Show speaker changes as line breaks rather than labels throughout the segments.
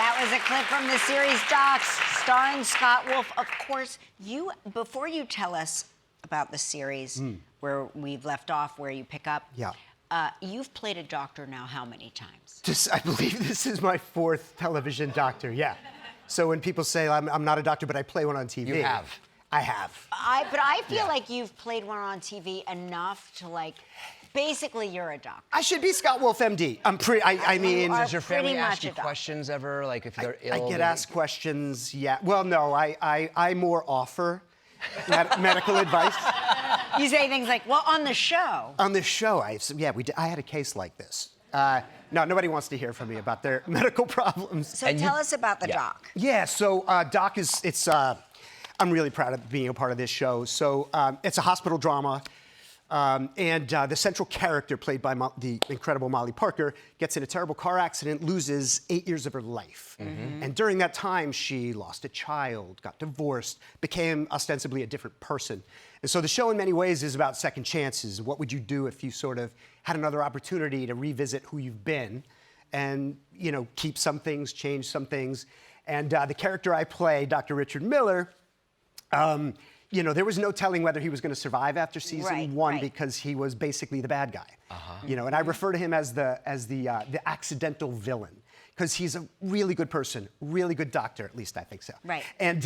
That was a clip from the series Docs, starring Scott Wolf. Of course, before you tell us about the series, where we've left off, where you pick up, you've played a doctor now how many times?
I believe this is my 4th television doctor, yeah. So when people say I'm not a doctor, but I play one on TV.
You have.
I have.
But I feel like you've played one on TV enough to, like, basically you're a doctor.
I should be Scott Wolf, MD. I mean...
Does your family ask you questions ever, like if they're ill?
I get asked questions, yeah. Well, no, I more offer medical advice.
You say things like, well, on the show.
On the show, I had a case like this. No, nobody wants to hear from me about their medical problems.
So tell us about the doc.
Yeah, so Doc I'm really proud of being a part of this show. So it's a hospital drama, and the central character, played by the incredible Molly Parker, gets in a terrible car accident, loses 8 years of her life. And during that time, she lost a child, got divorced, became ostensibly a different person. And so the show, in many ways, is about second chances. What would you do if you sort of had another opportunity to revisit who you've been and, you know, keep some things, change some things? And the character I play, Dr. Richard Miller, you know, there was no telling whether he was going to survive after season one because he was basically the bad guy. You know, and I refer to him as the accidental villain, because he's a really good person, really good doctor, at least I think so.
Right.
And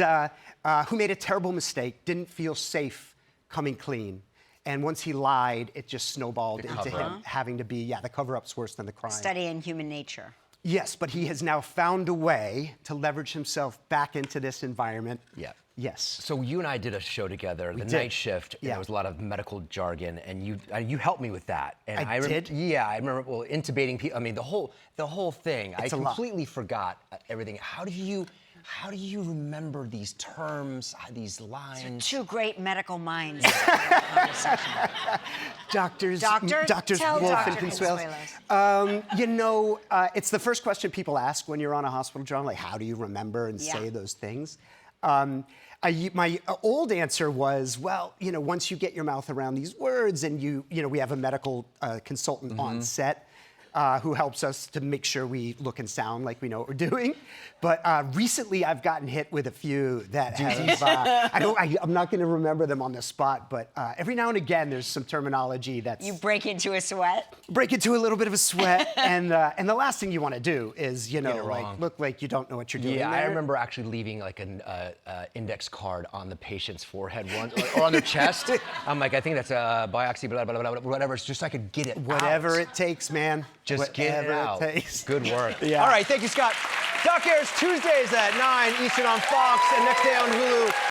who made a terrible mistake, didn't feel safe coming clean. And once he lied, it just snowballed into him having to be, the cover-up's worse than the crime.
Studying human nature.
Yes, but he has now found a way to leverage himself back into this environment.
Yeah.
Yes.
So you and I did a show together, the night shift. And there was a lot of medical jargon, and you helped me with that. And
I did?
Yeah, I remember. Well, intubating people. I mean, the whole thing. I completely forgot everything. How do you remember these terms, these lines?
Two great medical minds.
Doctors
Tell
Wolf and
Dr.
Consuelos. You know, it's the first question people ask when you're on a hospital drama, like, how do you remember and say those things? My old answer was, well, you know, once you get your mouth around these words and you know, we have a medical consultant on set who helps us to make sure we look and sound like we know what we're doing. But recently I've gotten hit with a few that have, I'm not gonna remember them on the spot, but every now and again there's some terminology that's...
You break into a sweat?
Break into a little bit of a sweat, and the last thing you wanna do is, you know, like, look like you don't know what you're doing.
Yeah, I remember actually leaving like an index card on the patient's forehead or on their chest. I'm like, I think that's a biopsy, blah, blah, blah, blah, whatever. It's just so I could get it
Whatever it takes, man.
Just get it out. Good work.
Yeah.
All right, thank you, Scott. Doc airs Tuesdays at 9 Eastern on Fox and next day on Hulu.